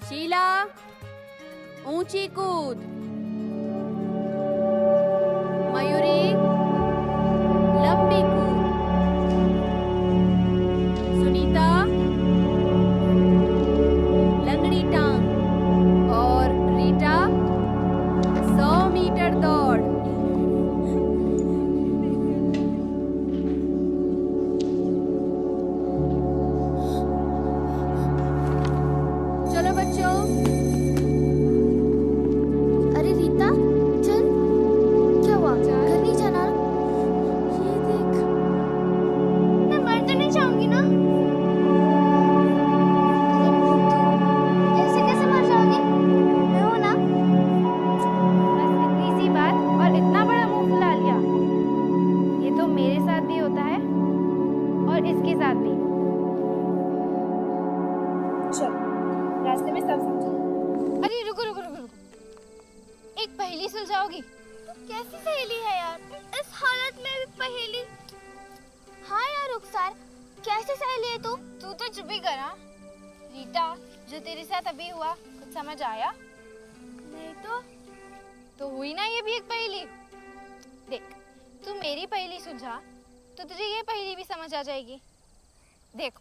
शीला, ऊंची कूद। मयूरी, लंबी कूद। सुनीता, लंगड़ी टांग। और रीटा, 100 मीटर दौड़। चलो बच्चों। अरे रीता, चल। क्या हुआ? घर नहीं जाना? ये देख। मैं मर तो नहीं जाऊंगी ना? अरे तू ऐसे कैसे मर जाओगी? मैं हूं ना? बस इतनी सी बात और इतना बड़ा मुंह फुला लिया। ये तो मेरे साथ भी होता है और इसके साथ भी। चल, रास्ते में सब समझो। अरे रुको रुको रुको रुको, एक पहेली सुलझाओगी? तू कैसी सहेली है यार, इस हालत में भी पहेली? हाँ यार रुखसार, कैसी सहेली है तू? तू तो चुप ही कर। हाँ रीटा, जो तेरे साथ अभी हुआ कुछ समझ आया? नहीं तो हुई ना ये भी एक पहेली। देख, तू मेरी पहेली सुलझा तो तुझे ये पहेली भी समझ आ जाएगी। देखो,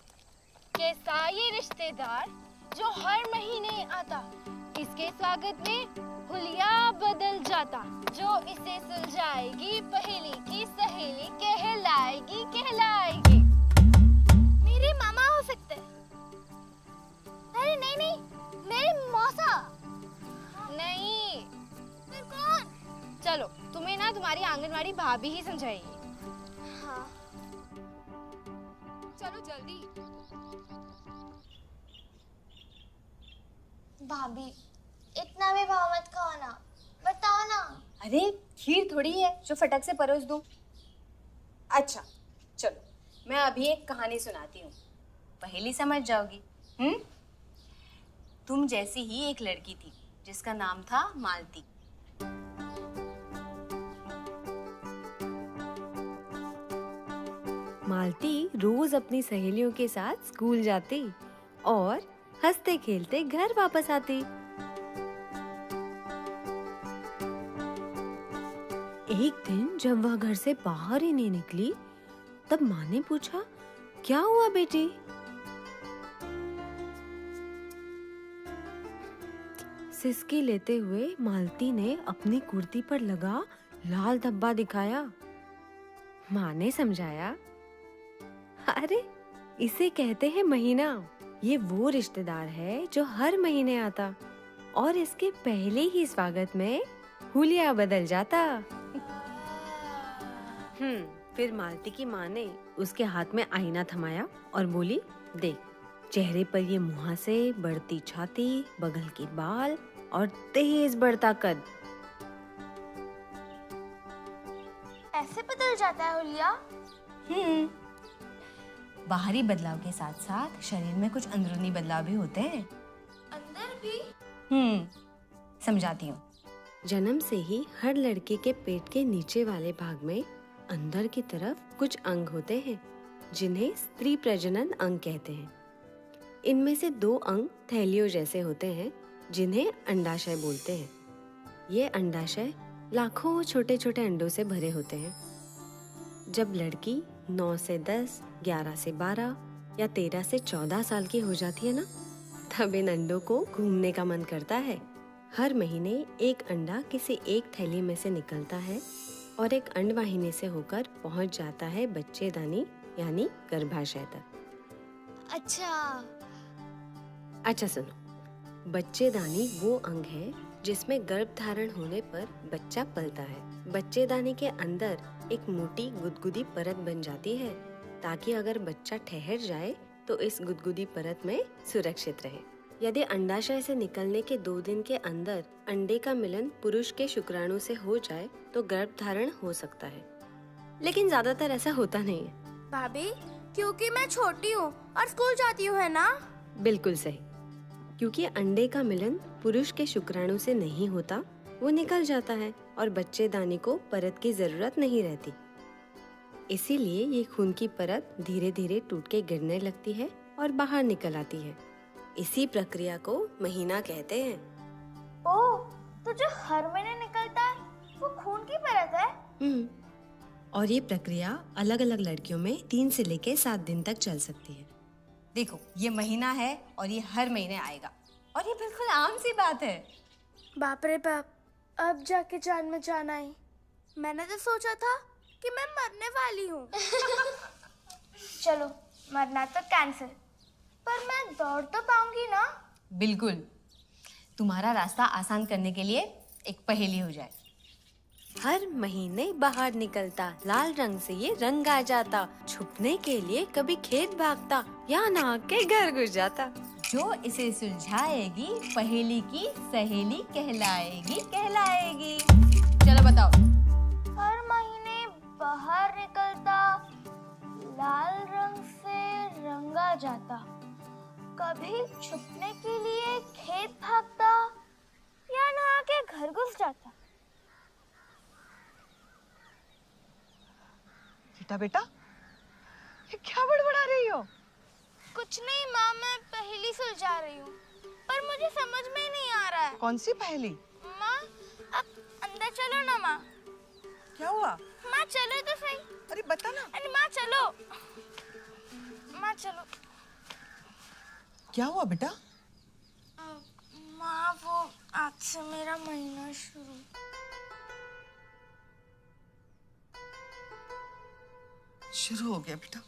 कैसा ये रिश्तेदार जो हर महीने आता, इसके स्वागत में हुलिया बदल जाता, जो इसे सुलझाएगी पहेली की सहेली कहलाएगी कहलाएगी। मेरे मामा हो सकते। अरे नहीं नहीं, मेरे मौसा। नहीं, फिर कौन? चलो तुम्हें ना तुम्हारी आंगनवाड़ी भाभी ही समझाएगी। हाँ। चलो जल्दी। भाभी, इतना भी भाव मत खाओ ना, बताओ ना। अरे खीर थोड़ी है जो फटक से परोस दूं। अच्छा चलो, मैं अभी एक कहानी सुनाती हूँ, पहेली समझ जाओगी। तुम जैसी ही एक लड़की थी जिसका नाम था मालती। मालती रोज अपनी सहेलियों के साथ स्कूल जाती और हंसते खेलते घर वापस आती। एक दिन जब वह घर से बाहर ही नहीं निकली, तब माँ ने पूछा, क्या हुआ बेटी? सिसकी लेते हुए मालती ने अपनी कुर्ती पर लगा लाल धब्बा दिखाया। माँ ने समझाया, अरे इसे कहते हैं महीना। ये वो रिश्तेदार है जो हर महीने आता और इसके पहले ही स्वागत में हुलिया बदल जाता। फिर मालती की माँ ने उसके हाथ में आईना थमाया और बोली, देख, चेहरे पर ये मुहासे, बढ़ती छाती, बगल के बाल और तेज बढ़ता कद। ऐसे बदल जाता है हुलिया? बाहरी बदलाव के साथ साथ शरीर में कुछ अंदरूनी बदलाव भी होते हैं। अंदर भी? समझाती हूँ। जन्म से ही हर लड़के के पेट के नीचे वाले भाग में अंदर की तरफ कुछ अंग होते हैं जिन्हें स्त्री प्रजनन अंग कहते हैं। इनमें से 2 अंग थैलियों जैसे होते हैं जिन्हें अंडाशय बोलते हैं। ये अंडाशय लाखों छोटे छोटे अंडों से भरे होते हैं। जब लड़की 9 से 10, 11 से 12 या 13 से 14 साल की हो जाती है ना, तब इन अंडों को घूमने का मन करता है। हर महीने एक अंडा किसी एक थैली में से निकलता है और एक अंडवाहिनी से होकर पहुंच जाता है बच्चेदानी यानी गर्भाशय तक। अच्छा सुनो, बच्चेदानी वो अंग है जिसमें गर्भ धारण होने पर बच्चा पलता है। बच्चेदानी के अंदर एक मोटी गुदगुदी परत बन जाती है ताकि अगर बच्चा ठहर जाए तो इस गुदगुदी परत में सुरक्षित रहे। यदि अंडाशय से निकलने के 2 दिन के अंदर अंडे का मिलन पुरुष के शुक्राणु से हो जाए तो गर्भ धारण हो सकता है, लेकिन ज्यादातर ऐसा होता नहीं है। भाभी, क्योंकि मैं छोटी हूँ और स्कूल जाती हूँ, है ना? बिल्कुल सही, क्योंकि अंडे का मिलन पुरुष के शुक्राणु से नहीं होता, वो निकल जाता है और बच्चेदानी को परत की जरूरत नहीं रहती। इसीलिए ये खून की परत धीरे धीरे टूट के गिरने लगती है और बाहर निकल आती है। इसी प्रक्रिया को महीना कहते हैं। ओह, तो जो हर महीने निकलता है वो खून की परत है। और ये प्रक्रिया अलग अलग लड़कियों में 3 से लेकर 7 दिन तक चल सकती है। देखो, ये महीना है और ये हर महीने आएगा और ये बिल्कुल आम सी बात है। बाप रे बाप, अब जाके जान में जान आई। मैंने तो सोचा था कि मैं मरने वाली हूँ। चलो, मरना तो कैंसिल, पर मैं दौड़ तो पाऊंगी ना? बिल्कुल। तुम्हारा रास्ता आसान करने के लिए एक पहेली हो जाए। हर महीने बाहर निकलता, लाल रंग से ये रंग आ जाता, छुपने के लिए कभी खेत भागता, या नहा के घर घुस जाता। जो इसे सुलझाएगी पहेली की सहेली कहलाएगी कहलाएगी। चलो बताओ। हर महीने बाहर निकलता, लाल रंग से रंगा जाता, कभी छुपने के लिए खेत भागता, या नहा के घर घुस जाता। बेटा बेटा, ये क्या बड़बड़ा रही हो? कुछ नहीं माँ, मैं पहेली सुलझा रही हूँ, पर मुझे समझ में ही नहीं आ रहा है। कौन सी पहेली? माँ, अब अंदर चलो ना माँ। क्या हुआ? माँ चलो तो सही। अरे बता ना। अरे माँ चलो, माँ चलो। क्या हुआ बेटा? माँ, वो आज से मेरा महीना शुरू। शुरू हो गया बेटा?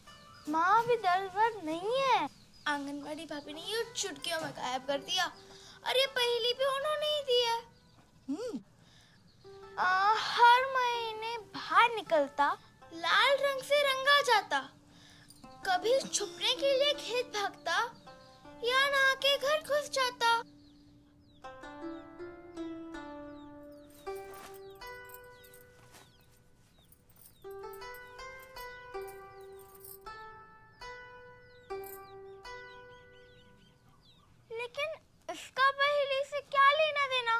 माँ, अभी दर्द वर्द नहीं है। आंगनवाड़ी भाभी ने ये चुटकियों में गायब कर दिया, और ये पहेली भी उन्होंने ही दी है। हर महीने बाहर निकलता, लाल रंग से रंगा जाता, कभी छुपने के लिए खेत भागता, या नहा के घर घुस जाता। लेकिन इसका पहेली से क्या लेना देना?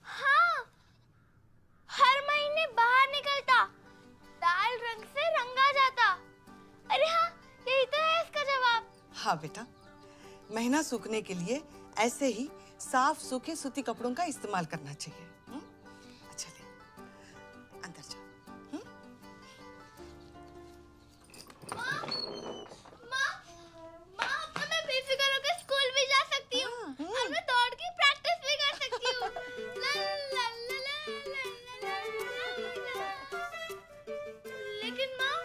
हाँ, हर महीने बाहर निकलता, लाल रंग से रंगा जाता। अरे हाँ, यही तो है इसका जवाब। हाँ बेटा, महीना सूखने के लिए ऐसे ही साफ सूखे सूती कपड़ों का इस्तेमाल करना चाहिए। अच्छा ले, अंदर जा। माँ, अब तो मैं बेफिक्र होकर स्कूल भी जा सकती हूँ, और मैं दौड़ की प्रैक्टिस भी कर सकती हूँ। ला, ला, ला, ला, ला, ला, ला, ला। लेकिन माँ,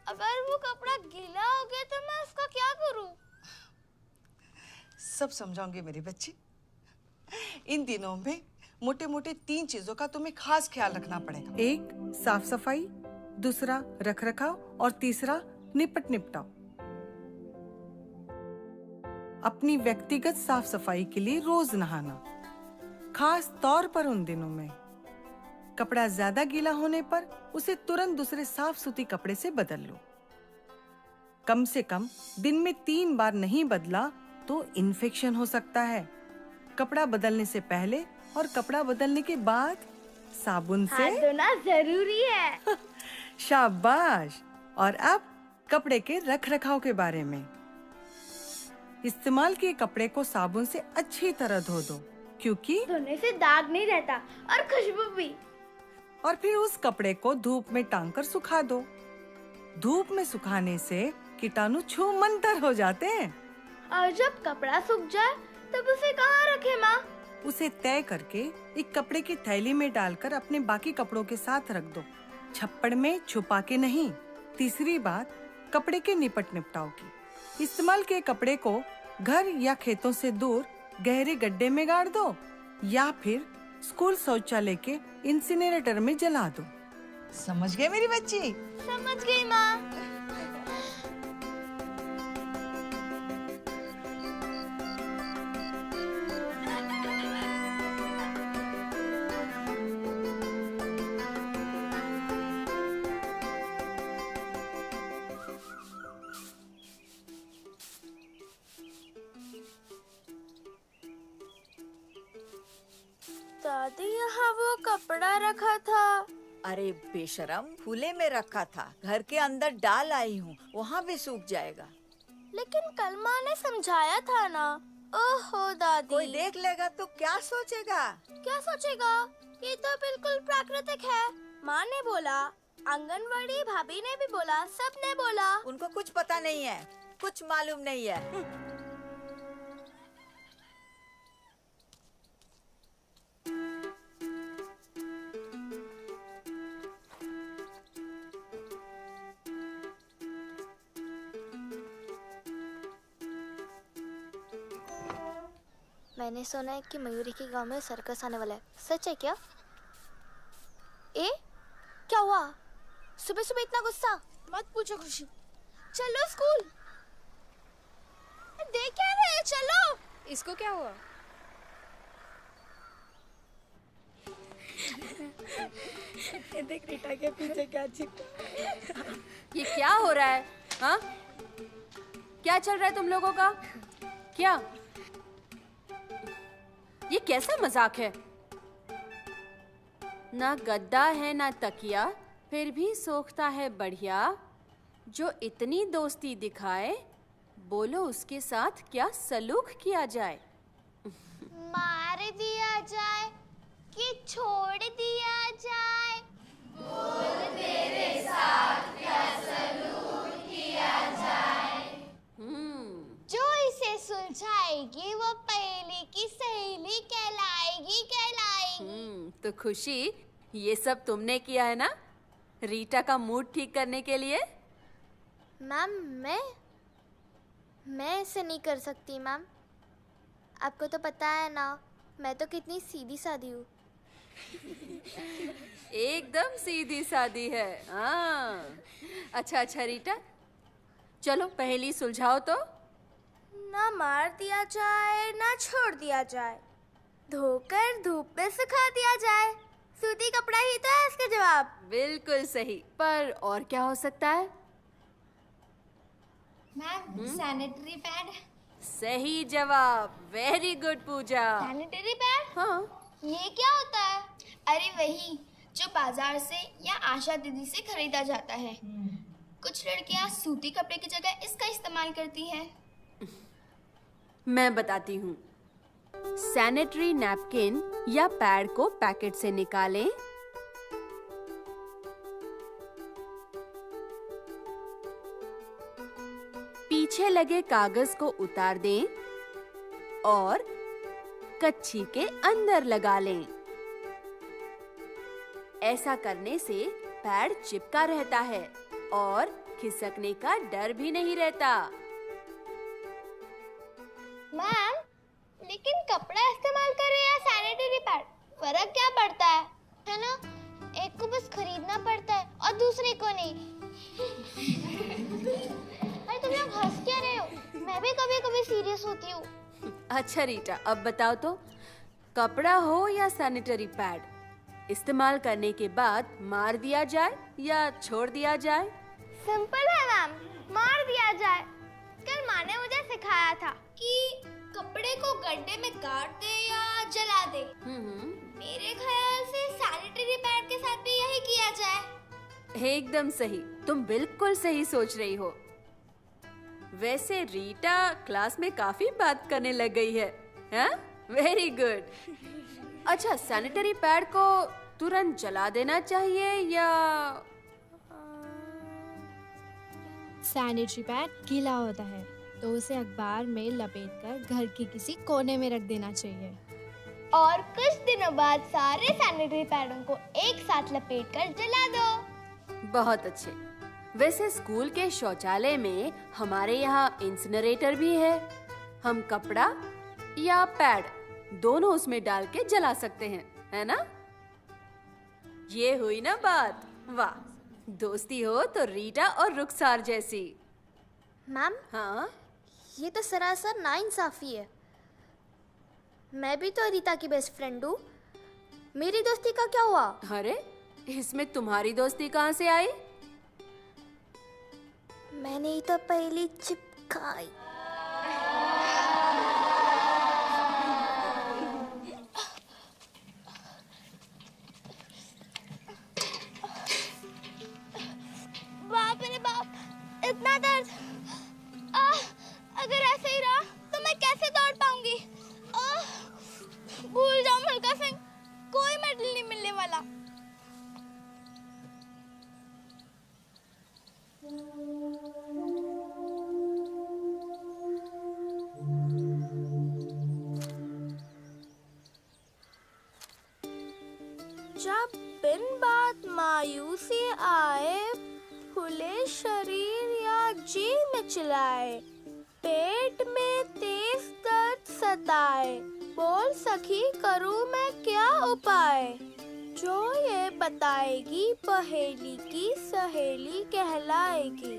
अगर वो कपड़ा गीला हो गया तो मैं उसका क्या करूँ? सब समझाऊंगी मेरी बच्ची। इन दिनों में मोटे मोटे 3 चीजों का तुम्हें खास ख्याल रखना पड़ेगा। एक, साफ सफाई, दूसरा रख रखाव, और तीसरा निपट निपटाव। अपनी व्यक्तिगत साफ सफाई के लिए रोज नहाना, खास तौर पर उन दिनों में। कपड़ा ज्यादा गीला होने पर उसे तुरंत दूसरे साफ सूती कपड़े से बदल लो। कम से कम दिन में 3 बार नहीं बदला तो इन्फेक्शन हो सकता है। कपड़ा बदलने से पहले और कपड़ा बदलने के बाद साबुन से हाथ धोना जरूरी है। शाबाश। और अब कपड़े के रख रखाव के बारे में। इस्तेमाल किए कपड़े को साबुन से अच्छी तरह धो दो, क्योंकि धोने से दाग नहीं रहता और खुशबू भी। और फिर उस कपड़े को धूप में टांग कर सुखा दो। धूप में सुखाने से कीटाणु छूमंतर हो जाते हैं। और जब कपड़ा सूख जाए तब उसे कहाँ रखे माँ? उसे तय करके एक कपड़े की थैली में डालकर अपने बाकी कपड़ों के साथ रख दो, छप्पड़ में छुपा के नहीं। तीसरी बात, कपड़े के निपट निपटाव की। इस्तेमाल किए कपड़े को घर या खेतों से दूर गहरे गड्ढे में गाड़ दो, या फिर स्कूल शौचालय के इंसिनरेटर में जला दो। समझ गए मेरी बच्ची? समझ गई माँ। दादी, यहाँ वो कपड़ा रखा था। अरे बेशरम, फूले में रखा था, घर के अंदर डाल आई हूँ, वहाँ भी सूख जाएगा। लेकिन कल माँ ने समझाया था ना। ओहो दादी। कोई देख लेगा तो क्या सोचेगा? क्या सोचेगा? ये तो बिल्कुल प्राकृतिक है। माँ ने बोला, आंगनवाड़ी भाभी ने भी बोला, सबने बोला। उनको कुछ पता नहीं है, कुछ मालूम नहीं है। मैंने सुना है कि मयूरी के गांव में सर्कस आने वाला है। सच है क्या? ए, क्या हुआ? सुबह सुबह इतना गुस्सा? मत पूछो खुशी। चलो स्कूल। देख क्या रहे? चलो। इसको क्या हुआ? देख रीटा के पीछे क्या छिपा। ये क्या हो रहा है? हाँ? क्या चल रहा है तुम लोगों का? क्या? ये कैसा मजाक है? ना गद्दा है ना तकिया, फिर भी सोखता है बढ़िया। जो इतनी दोस्ती दिखाए, बोलो उसके साथ क्या सलूक किया जाए? मार दिया जाए कि छोड़ दिया जाए? जो इसे सुलझाएगी वो पहेली की सहेली कहलाएगी। तो खुशी, ये सब तुमने किया है ना, रीटा का मूड ठीक करने के लिए? मैम, मैं ऐसे नहीं कर सकती मैम। आपको तो पता है ना, मैं तो कितनी सीधी सादी हूँ। एकदम सीधी सादी है। हाँ। अच्छा रीटा, चलो पहेली सुलझाओ तो। ना मार दिया जाए ना छोड़ दिया जाए, धोकर धूप में सुखा दिया जाए, सूती कपड़ा ही तो है इसका जवाब। बिल्कुल सही, पर और क्या हो सकता है? Ma'am, sanitary pad. सही जवाब। Very good Pooja. Sanitary pad? हाँ। ये क्या होता है? अरे वही जो बाजार से या आशा दीदी से खरीदा जाता है। कुछ लड़कियां सूती कपड़े की जगह इसका इस्तेमाल करती हैं। मैं बताती हूँ। सैनिटरी नैपकिन या पैड को पैकेट से निकालें, पीछे लगे कागज को उतार दें और कच्छी के अंदर लगा लें। ऐसा करने से पैड चिपका रहता है और खिसकने का डर भी नहीं रहता। मैम, लेकिन कपड़ा इस्तेमाल करें या सैनिटरी पैड, फर्क क्या पड़ता है ना? एक को बस खरीदना पड़ता है और दूसरे को नहीं। अरे तुम लोग हंस क्या रहे हो? मैं भी कभी कभी सीरियस होती हूँ। अच्छा रीटा, अब बताओ तो, कपड़ा हो या सैनिटरी पैड, इस्तेमाल करने के बाद मार दिया जाए या छोड़ दिया जाए? सिंपल है मैम, मार दिया जाए। कल माँ ने मुझे सिखाया था कि कपड़े को गड्ढे में गाड़ दे या जला दे। मेरे ख्याल से सैनिटरी पैड के साथ भी यही किया जाए। एकदम सही, तुम बिल्कुल सही सोच रही हो। वैसे रीटा क्लास में काफी बात करने लग गई है, हाँ? Very good. अच्छा, सैनिटरी पैड को तुरंत जला देना चाहिए या? सैनिटरी पैड गीला होता है तो उसे अखबार में लपेटकर घर के किसी कोने में रख देना चाहिए। और कुछ दिनों बाद सारे सैनिटरी पैडों को एक साथ लपेटकर जला दो। बहुत अच्छे। वैसे स्कूल के शौचालय में हमारे यहाँ इंसिनरेटर भी है। हम कपड़ा या पैड दोनों उसमें डाल के जला सकते हैं, है ना? ये हुई ना बात। वाह, दोस्ती हो तो रीटा और रुखसार जैसी। मैम, हाँ? ये तो सरासर नाइंसाफी है। मैं भी तो रीता की बेस्ट फ्रेंड हूँ। मेरी दोस्ती का क्या हुआ? अरे, इसमें तुम्हारी दोस्ती कहाँ से आई? मैंने ही तो पहली चिपकाई। बाप रे बाप, इतना दर्द। शरीर या जी मिचलाए, पेट में तेज दर्द सताए, बोल सखी करूं मैं क्या उपाय, जो ये बताएगी पहेली की सहेली कहलाएगी।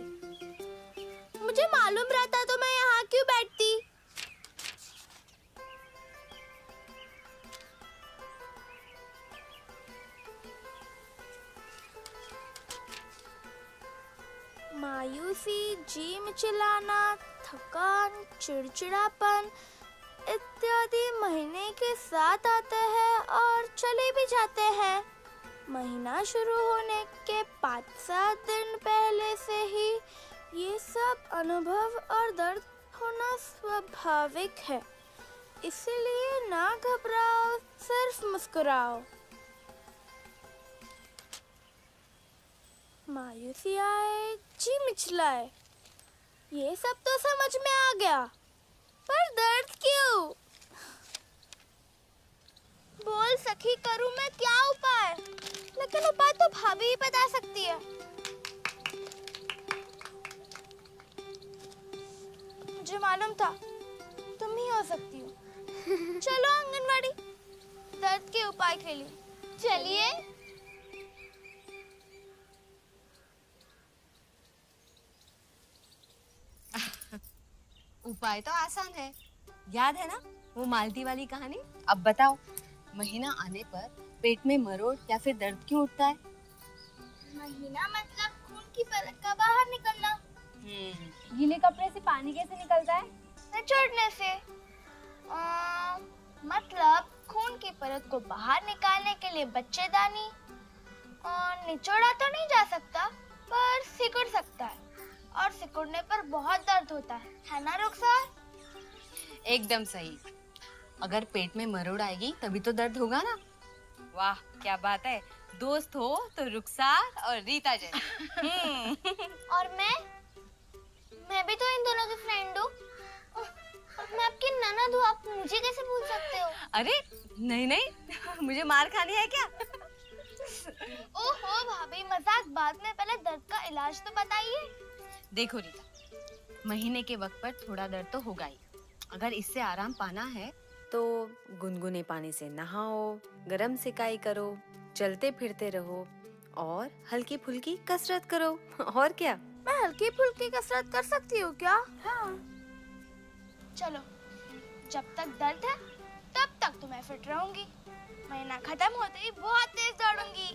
मुझे मालूम रहता तो मैं यहाँ क्यों बैठती। मायूसी, जी मिचलाना, थकान, चिड़चिड़ापन इत्यादि महीने के साथ आते हैं और चले भी जाते हैं। महीना शुरू होने के 5-7 दिन पहले से ही ये सब अनुभव और दर्द होना स्वाभाविक है, इसलिए ना घबराओ, सिर्फ मुस्कुराओ। मायूसी आए, जी मिचलाए, ये सब तो समझ में आ गया, पर दर्द क्यों? बोल सखी करूं मैं क्या उपाय, लेकिन उपाय तो भाभी ही बता सकती है। मुझे मालूम था तुम ही हो सकती हो। चलो आंगनवाड़ी, दर्द के उपाय के लिए चलिए। उपाय तो आसान है, याद है ना वो मालती वाली कहानी। अब बताओ, महीना आने पर पेट में मरोड़ या फिर दर्द क्यों उठता है? महीना मतलब खून की परत का बाहर निकलना। गीले कपड़े से पानी कैसे निकलता है? निचोड़ने से। मतलब खून की परत को बाहर निकालने के लिए बच्चेदानी निचोड़ा तो नहीं जा सकता, पर सिकुड़ सकता है, और सिकुड़ने पर बहुत दर्द होता है ना रुखसार? एकदम सही। अगर पेट में मरोड़ आएगी तभी तो दर्द होगा ना। वाह क्या बात है, दोस्त हो तो रुखसार और रीता जैसी। और मैं भी तो इन दोनों की फ्रेंड हूँ। मैं आपकी ननद हूँ, आप मुझे कैसे भूल सकते हो? अरे नहीं नहीं, मुझे मार खानी है क्या? ओहो भाभी, मजाक बाद में, पहले दर्द का इलाज तो बताइए। देखो रीता, महीने के वक्त पर थोड़ा दर्द तो होगा ही। अगर इससे आराम पाना है तो गुनगुने पानी से नहाओ, गरम सिकाई करो, चलते फिरते रहो और हल्की फुल्की कसरत करो। और क्या? मैं हल्की फुल्की कसरत कर सकती हूँ क्या? हाँ। चलो, जब तक दर्द है तब तक तो मैं फिट रहूंगी। महीना खत्म होते ही बहुत तेज दौड़ूंगी।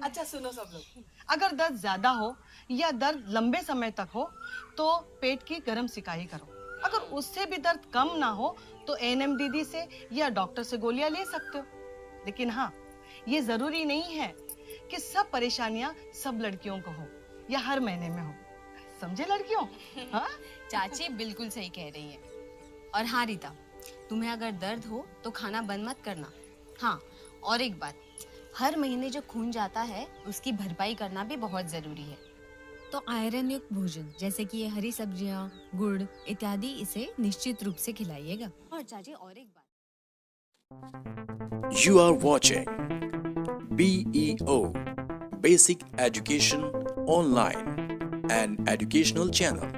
अच्छा सुनो सब लोग, अगर दर्द ज्यादा हो या दर्द लंबे समय तक हो तो पेट की गरम सिकाई करो। अगर उससे भी दर्द कम ना हो तो एएनएम दीदी से या डॉक्टर से गोलियां ले सकते हो। लेकिन हाँ, ये जरूरी नहीं है कि सब परेशानियां सब लड़कियों को हो या हर महीने में हो। समझे लड़कियों? हाँ? चाची बिल्कुल सही कह रही है। और हाँ रीता, तुम्हें अगर दर्द हो तो खाना बंद मत करना। हाँ, और एक बात, हर महीने जो खून जाता है उसकी भरपाई करना भी बहुत जरूरी है। तो आयरन युक्त भोजन जैसे कि ये हरी सब्जियां, गुड़ इत्यादि इसे निश्चित रूप से खिलाइएगा। और चाची और एक बात, You are watching BEO Basic Education Online, an educational channel.